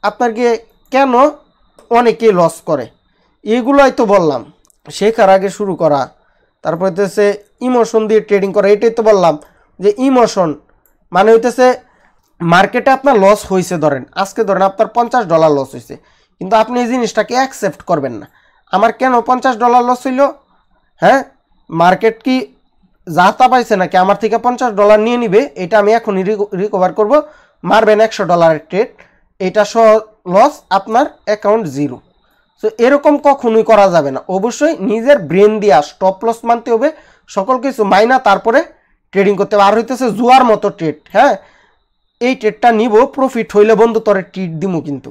আপনার গিয়ে কেন অনেকেই লস করে এগুলোই তো বললাম। শেখার আগে শুরু করা, তারপর হইতেছে ইমোশন দিয়ে ট্রেডিং করা। এটাই তো বললাম যে ইমোশন মানে হইতেছে মার্কেটে আপনার লস হয়েছে, ধরেন আজকে ধরেন আপনার $50 লস হয়েছে, কিন্তু আপনি এই জিনিসটাকে অ্যাকসেপ্ট করবেন না। আমার কেন $50 লস হইল? হ্যাঁ, মার্কেট কি যা তা পাইছে নাকি আমার থেকে $50 নিয়ে নিবে, এটা আমি এখনই রিকভার করব, মারবেন $100 ট্রেড, এটা সহ লস, আপনার অ্যাকাউন্ট জিরো। সো এরকম কখনোই করা যাবে না। অবশ্যই নিজের ব্রেন দিয়া স্টপ লস মানতে হবে, সকল কিছু মাইনা তারপরে ট্রেডিং করতে হবে। আর হইতেছে জুয়ার মতো ট্রেড, হ্যাঁ এই ট্রেডটা নিব, প্রফিট হইলে বন্ধু তোরে ট্রিট দিমু, কিন্তু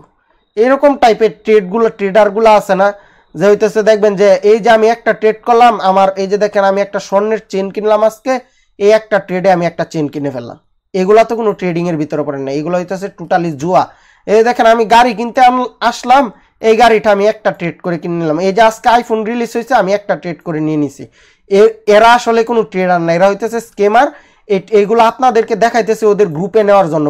এরকম টাইপের ট্রেডারগুলো আছে না, যে হইতেছে দেখবেন যে এই যে আমি একটা ট্রেড করলাম, আমার এই যে দেখেন আমি একটা স্বর্ণের চেন কিনলাম আজকে, এই একটা ট্রেডে আমি একটা চেন কিনে ফেললাম, এগুলা তো কোনো ট্রেডিং এর ভিতরে পড়ে না, এগুলো হইতেছে টোটালি জুয়া। এই দেখেন আমি গাড়ি কিনতে আসলাম, এই গাড়িটা আমি একটা ট্রেড করে কিনে নিলাম। এই যে আজকে আইফোন রিলিজ হয়েছে, আমি একটা ট্রেড করে নিয়ে নিছি। এরা আসলে কোনো ট্রেডার না, এরা হইতেছে স্কেমার। এইগুলো আপনাদেরকে দেখাইতেছে ওদের গ্রুপে নেওয়ার জন্য,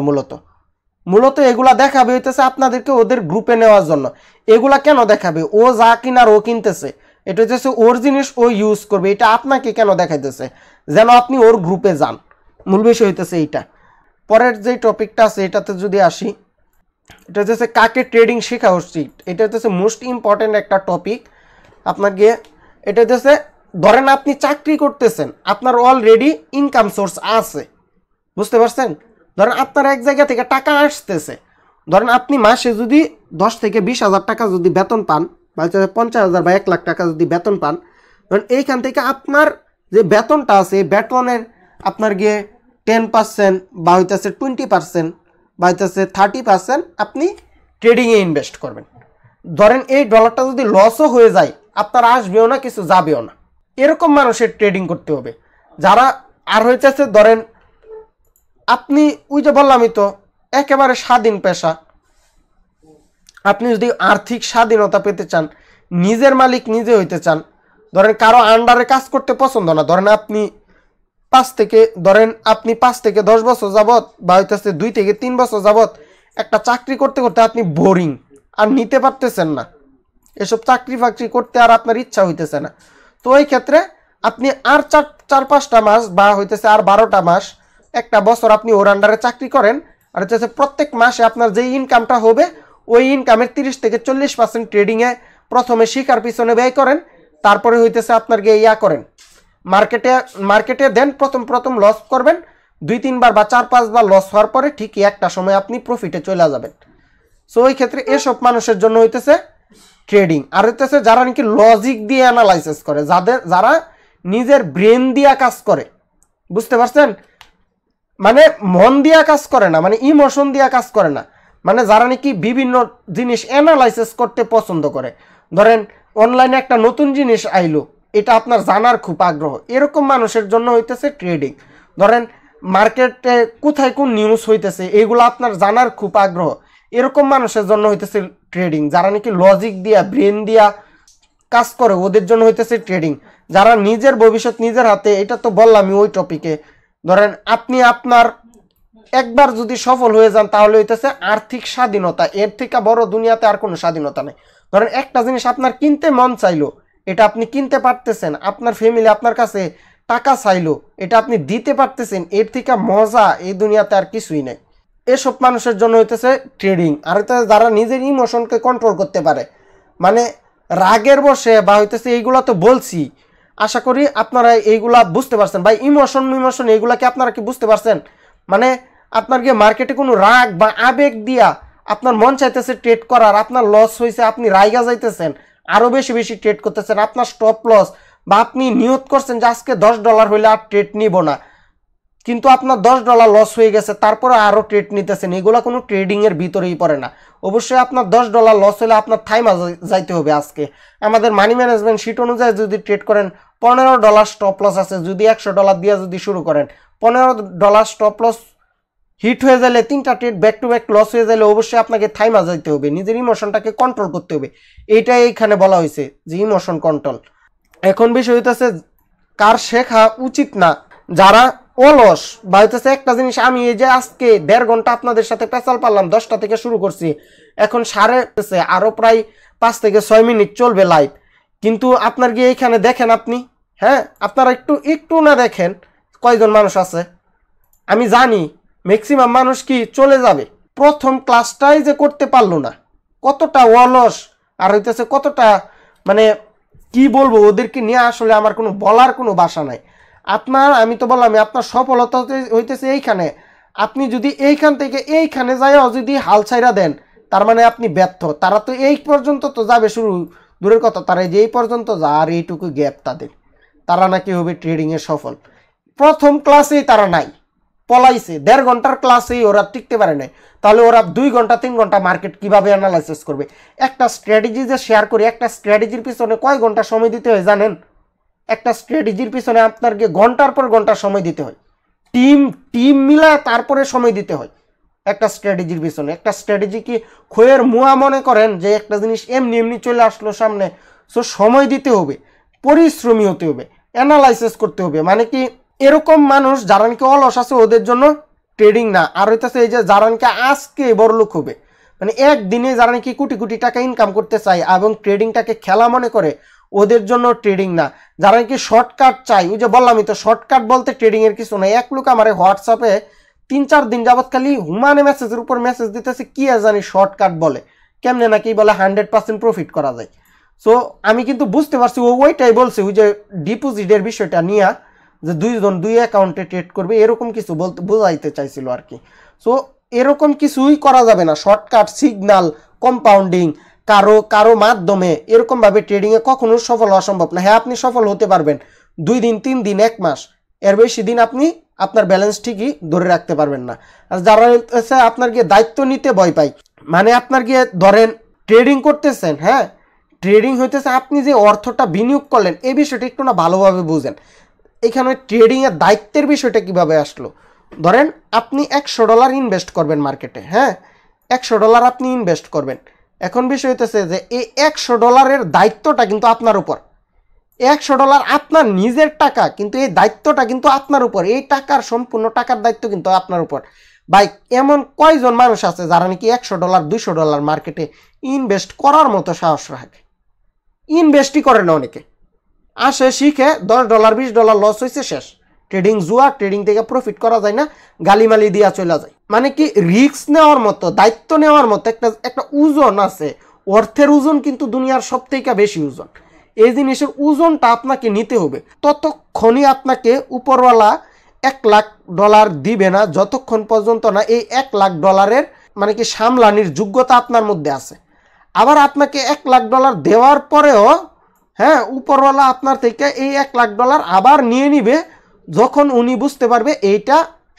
মূলত এগুলা দেখাবে হইতেছে আপনাদেরকে ওদের গ্রুপে নেওয়ার জন্য। এগুলা কেন দেখাবে? ও যা কিনার ও কিনতেছে, এটা হচ্ছে ওর জিনিস, ও ইউজ করবে, এটা আপনাকে কেন দেখাইতেছে? যেন আপনি ওর গ্রুপে যান, মূল বিষয় হইতেছে এইটা। পরের যে টপিকটা আছে এটাতে যদি আসি, এটা হচ্ছে কাকে ট্রেডিং শেখা উচিত। এটা হচ্ছে মোস্ট ইম্পর্টেন্ট একটা টপিক আপনাকে। এটা হচ্ছে ধরেন আপনি চাকরি করতেছেন, আপনার অলরেডি ইনকাম সোর্স আছে, বুঝতে পারছেন? ধরেন আপনার এক জায়গা থেকে টাকা আসতেছে, ধরেন আপনি মাসে যদি 10 থেকে 20,000 টাকা যদি বেতন পান, বা 50,000 বা 1 লাখ টাকা যদি বেতন পান, ধরেন এইখান থেকে আপনার যে বেতনটা আছে, বেতনের আপনার গিয়ে 10% বা হইতেছে 20% বা হইতেছে 30% আপনি ট্রেডিংয়ে ইনভেস্ট করবেন। ধরেন এই ডলারটা যদি লসও হয়ে যায়, আপনার আসবেও না, কিছু যাবেও না, এরকম মানুষের ট্রেডিং করতে হবে যারা। আর হইতেছে ধরেন আপনি ওই যে বললামই তো, একেবারে স্বাধীন পেশা। আপনি যদি আর্থিক স্বাধীনতা পেতে চান, নিজের মালিক নিজে হইতে চান, ধরেন কারো আন্ডারে কাজ করতে পছন্দ না, ধরেন আপনি 5 থেকে 10 বছর যাবত বা হইতেছে 2 থেকে 3 বছর যাবত একটা চাকরি করতে করতে আপনি বোরিং, আর নিতে পারতেছেন না, এসব চাকরি ফাকরি করতে আর আপনার ইচ্ছা হইতেছে না, তো ওই ক্ষেত্রে আপনি আর 4-5টা মাস বা হইতেছে আর 12টা মাস, একটা বছর আপনি ওর আন্ডারে চাকরি করেন। আর হচ্ছে প্রত্যেক মাসে আপনার যে ইনকামটা হবে, ওই ইনকামের 30 থেকে 40% ট্রেডিংয়ে প্রথমে শিকার পিছনে ব্যয় করেন, তারপরে হইতেছে আপনার গিয়ে করেন মার্কেটে দেন, প্রথম লস করবেন, 2-3 বার বা 4-5 বার লস হওয়ার পরে ঠিকই একটা সময় আপনি প্রফিটে চলে যাবেন। সো ওই ক্ষেত্রে এসব মানুষের জন্য হইতেছে ট্রেডিং। আর হইতেছে যারা নাকি লজিক দিয়ে অ্যানালাইসিস করে, যারা নিজের ব্রেন দিয়া কাজ করে, বুঝতে পারছেন? মানে মন দিয়া কাজ করে না, মানে ইমোশন দিয়া কাজ করে না, মানে যারা নাকি বিভিন্ন জিনিস অ্যানালাইসিস করতে পছন্দ করে। ধরেন অনলাইনে একটা নতুন জিনিস আইলো, এটা আপনার জানার খুব আগ্রহ, এরকম মানুষের জন্য হইতেছে ট্রেডিং। ধরেন মার্কেটে কোথায় কোন নিউজ হইতেছে, এগুলো আপনার জানার খুব আগ্রহ, এরকম মানুষের জন্য হইতেছে ট্রেডিং। যারা নাকি লজিক দিয়া ব্রেন দিয়া কাজ করে, ওদের জন্য হইতেছে ট্রেডিং। যারা নিজের ভবিষ্যৎ নিজের হাতে, এটা তো বললামই ওই টপিকে। ধরেন আপনি আপনার একবার যদি সফল হয়ে যান, তাহলে হইতেছে আর্থিক স্বাধীনতা, এর থেকে বড় দুনিয়াতে আর কোনো স্বাধীনতা নেই। ধরেন একটা জিনিস আপনার কিনতে মন চাইলো, এটা আপনি কিনতে পারতেছেন, আপনার ফ্যামিলি আপনার কাছে টাকা চাইলো, এটা আপনি দিতে পারতেছেন, এর থেকে মজা এই দুনিয়াতে আর কিছুই নেই। এসব মানুষের জন্য হইতেছে ট্রেডিং। আর হইতেছে যারা নিজের ইমোশনকে কন্ট্রোল করতে পারে, মানে রাগের বসে বা হইতেছে এইগুলা তো বলছি, আশা করি আপনারা এইগুলা বুঝতে পারছেন। ভাই ইমোশন এইগুলা কি আপনারা কি বুঝতে পারছেন? মানে আপনার গিয়ে মার্কেটে কোনো রাগ বা আবেগ দিয়া আপনার মন চাইতেছে ট্রেড করার, আপনার লস হয়েছে, আপনি রাইগা যাইতেছেন, আরো বেশি ট্রেড করতেছেন, আপনার স্টপ লস, বা আপনি নিয়ত করছেন যে আজকে $10 হইলে আর ট্রেড নিব না, কিন্তু আপনার $10 লস হয়ে গেছে, তারপরে আরো ট্রেড নিতেছেন, এগুলা কোনো ট্রেডিং এর ভিতরেই পড়ে না। অবশ্যই আপনার $10 লস হলে আপনার থাইমা যাইতে হবে। আজকে আমাদের মানি ম্যানেজমেন্ট শিট অনুযায়ী যদি ট্রেড করেন, $15 স্টপ লস আছে, যদি $100 দিয়ে যদি শুরু করেন, $15 স্টপ লস হিট হয়ে গেলে 3টা trade back to back loss হয়ে গেলে অবশ্যই আপনাকে থাইমা যাইতে হবে, নিজের ইমোশনটাকে কন্ট্রোল করতে হবে। এইটাই এখানে বলা হয়েছে যে ইমোশন কন্ট্রোল। এখন বিষয় হইতেছে কার শেখা উচিত না, যারা অলস বা হইতেছে একটা জিনিস, আমি এই যে আজকে 1.5 ঘন্টা আপনাদের সাথে পেঁচাল পারলাম, 10টা থেকে শুরু করছি, এখন আরো প্রায় 5 থেকে 6 মিনিট চলবে লাইভ, কিন্তু আপনার গিয়ে এইখানে দেখেন আপনি, হ্যাঁ আপনারা একটু না দেখেন কয়জন মানুষ আছে। আমি জানি ম্যাক্সিমাম মানুষ কি চলে যাবে, প্রথম ক্লাসটাই যে করতে পারলো না, কতটা অলস আর হইতেছে কতটা, মানে কি বলবো ওদেরকে নিয়ে, আসলে আমার কোনো বলার কোনো ভাষা নাই। আমি তো বললাম আপনার সফলতা হইতেছে এইখানে, আপনি যদি এইখান থেকে এইখানে যাইও যদি হাল ছাইরা দেন, তার মানে আপনি ব্যর্থ। তারা তো এই পর্যন্ত তো যাবে, শুরু দূরের কথা, তারা যে এই পর্যন্ত যা, আর এইটুকু গ্যাপ তাদের, তারা নাকি হবে ট্রেডিংয়ে সফল। প্রথম ক্লাসেই তারা নাই, পলাইছে, 1.5 ঘন্টার ক্লাসেই ওরা টিকতে পারে নাই, তাহলে ওরা 2 ঘন্টা 3 ঘন্টা মার্কেট কিভাবে অ্যানালাইসিস করবে? একটা স্ট্র্যাটেজি যে শেয়ার করি, একটা স্ট্র্যাটেজির পিছনে কয় ঘন্টা সময় দিতে হয় জানেন? একটা স্ট্র্যাটেজির পিছনে আপনাকে ঘন্টার পর ঘন্টা সময় দিতে হয়, টিম মিলায় তারপরে সময় দিতে হয় একটা স্ট্র্যাটেজির পিছনে। একটা স্ট্র্যাটেজি কি খয়ের মুয়া মনে করেন যে একটা জিনিস এমনি এমনি চলে আসলো সামনে? সো সময় দিতে হবে, পরিশ্রমী হতে হবে, অ্যানালাইসিস করতে হবে। মানে কি এরকম মানুষ যারা নাকি অলস আছে ওদের জন্য ট্রেডিং না। আর হইতেছে এই যে যারা নাকি আজকে বড়লোক হবে, মানে একদিনে যারা নাকি কোটি কোটি টাকা ইনকাম করতে চায় এবং ট্রেডিংটাকে খেলা মনে করে, ওদের জন্য ট্রেডিং না। যারা নাকি শর্টকাট চাই, ওই যে বললামই তো, শর্টকাট বলতে ট্রেডিং এর কিছু নাই। এক লোক আমার হোয়াটসঅ্যাপে 3-4 দিন যাবৎ খালি হুমানে মেসেজের উপর মেসেজ দিতেছে, কি আর জানি শর্টকাট বলে, কেমনে নাকি বলে 100% প্রফিট করা যায়। সো আমি কিন্তু বুঝতে পারছি ওইটাই বলছে, ওই যে ডিপোজিটের বিষয়টা নিয়ে, যে 2 জন 2 অ্যাকাউন্টে ট্রেড করবে, এরকম কিছু বলতে বোঝাইতে চাইছিল আর কি। সো এরকম কিছুই করা যাবে না, শর্টকাট, সিগন্যাল, কম্পাউন্ডিং, কারো মাধ্যমে এরকম ভাবে ট্রেডিং এ কখনো সফল হওয়া সম্ভব না। হ্যাঁ আপনি সফল হতে পারবেন 2 দিন 3 দিন 1 মাস, এর বেশি দিন আপনি আপনার ব্যালেন্স ঠিকই ধরে রাখতে পারবেন না। আর যারা আপনার গিয়ে দায়িত্ব নিতে ভয় পায়, মানে আপনার গিয়ে ধরেন ট্রেডিং করতেছেন, হ্যাঁ ট্রেডিং হইতেছে আপনি যে অর্থটা বিনিয়োগ করলেন, এই বিষয়টা একটু না ভালোভাবে বুঝেন। এখানে ট্রেডিং এর দায়িত্বের বিষয়টা কিভাবে আসলো? ধরেন আপনি $100 ইনভেস্ট করবেন মার্কেটে, হ্যাঁ $100 আপনি ইনভেস্ট করবেন। এখন বিষয় হইতেছে যে এই $100 দায়িত্বটা কিন্তু আপনার উপর, $100 আপনার নিজের টাকা, কিন্তু এই দায়িত্বটা কিন্তু আপনার উপর, এই টাকার সম্পূর্ণ টাকার দায়িত্ব কিন্তু আপনার উপর। ভাই এমন কয়জন মানুষ আছে যারা নাকি $100 $200 মার্কেটে ইনভেস্ট করার মতো সাহস রাখে? ইনভেস্টই করে না অনেকে, আসে শিখে $10 $20 লস হয়েছে, শেষ। ট্রেডিং জুয়া, ট্রেডিং থেকে প্রফিট করা যায় না, গালিমালি দিয়া চলে যায়। মানে কি রিস্ক নেওয়ার মতো, দায়িত্ব নেওয়ার মতো একটা ওজন আছে। অর্থের ওজন কিন্তু দুনিয়ার সব থেকে বেশি ওজন। এই জিনিসের ওজনটা আপনাকে নিতে হবে, ততক্ষণই আপনাকে উপরওয়ালা $1,00,000 দিবে না, যতক্ষণ পর্যন্ত না এই $1,00,000 মানে কি সামলানির যোগ্যতা আপনার মধ্যে আছে। আবার আপনাকে $1,00,000 দেওয়ার পরেও, হ্যাঁ উপরওয়ালা আপনার থেকে এই $1,00,000 আবার নিয়ে নিবে যখন উনি বুঝতে পারবে এইটা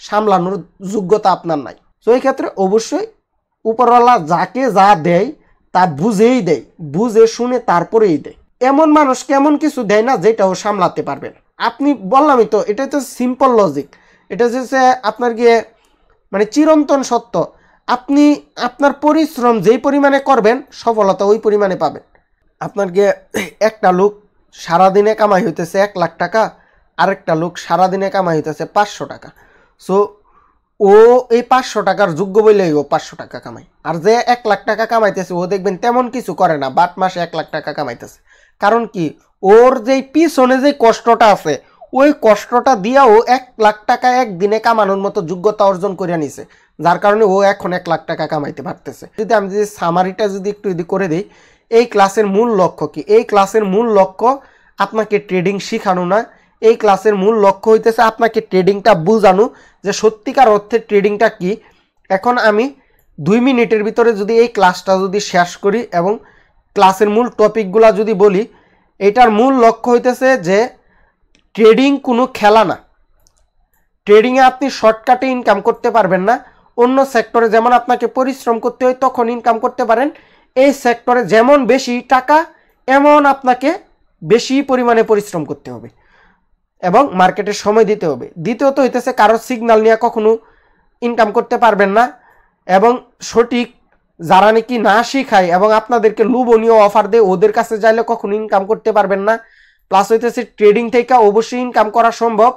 সামলানোর যোগ্যতা আপনার নাই। তো এই ক্ষেত্রে অবশ্যই উপরওয়ালা যাকে যা দেয় তা বুঝেই দেয়, বুঝে শুনে তারপরেই দেয়। এমন মানুষ কেমন কিছু দেয় না যেটাও সামলাতে পারবেন আপনি। বললামই তো, এটা তো সিম্পল লজিক, এটা হচ্ছে আপনার গিয়ে মানে চিরন্তন সত্য। আপনি আপনার পরিশ্রম যেই পরিমাণে করবেন, সফলতা ওই পরিমাণে পাবেন। আপনার গিয়ে একটা লোক সারাদিনে কামাই হইতেছে $1,00,000, আরেকটা লোক সারাদিনে কামাই হইতেছে $500। সো ও এই $500 যোগ্য বলেই ও $500 কামায়। আর যে $1,00,000 কামাইতেছে ও দেখবেন তেমন কিছু করে না, বাট মাসে $1,00,000 কামাইতেছে। কারণ কি ওর যেই পিছনে যে কষ্টটা আছে, ওই কষ্টটা দিয়েও $1,00,000 একদিনে কামানোর মতো যোগ্যতা অর্জন করে নিছে, যার কারণে ও এখন $1,00,000 কামাইতে পারতেছে। আমি যদি সামারিটা একটু করে দিই, এই ক্লাসের মূল লক্ষ্য কি? এই ক্লাসের মূল লক্ষ্য আপনাকে ট্রেডিং শেখানো না, এই ক্লাসের মূল লক্ষ্য হইতেছে আপনাকে ট্রেডিংটা বোঝানো যে সত্যিকার অর্থে ট্রেডিংটা কি। এখন আমি 2 মিনিটের ভিতরে যদি এই ক্লাসটা যদি শেষ করি এবং ক্লাসের মূল টপিকগুলা যদি বলি, এটার মূল লক্ষ্য হইতেছে যে ট্রেডিং কোনো খেলা না। ট্রেডিংয়ে আপনি শর্টকাটে ইনকাম করতে পারবেন না। অন্য সেক্টরে যেমন আপনাকে পরিশ্রম করতে হয় তখন ইনকাম করতে পারেন, এই সেক্টরে যেমন বেশি টাকা এমন আপনাকে বেশি পরিমাণে পরিশ্রম করতে হবে এবং মার্কেটে সময় দিতে হবে। দ্বিতীয়ত হইতেছে কারো সিগন্যাল নিয়ে কখনো ইনকাম করতে পারবেন না, এবং সঠিক যারা নাকি না শিখায় এবং আপনাদেরকে লোভনীয় অফার দেয় ওদের কাছে যাইলে কখনো ইনকাম করতে পারবেন না। প্লাস হইতেছে ট্রেডিং থেকে অবশ্যই ইনকাম করা সম্ভব,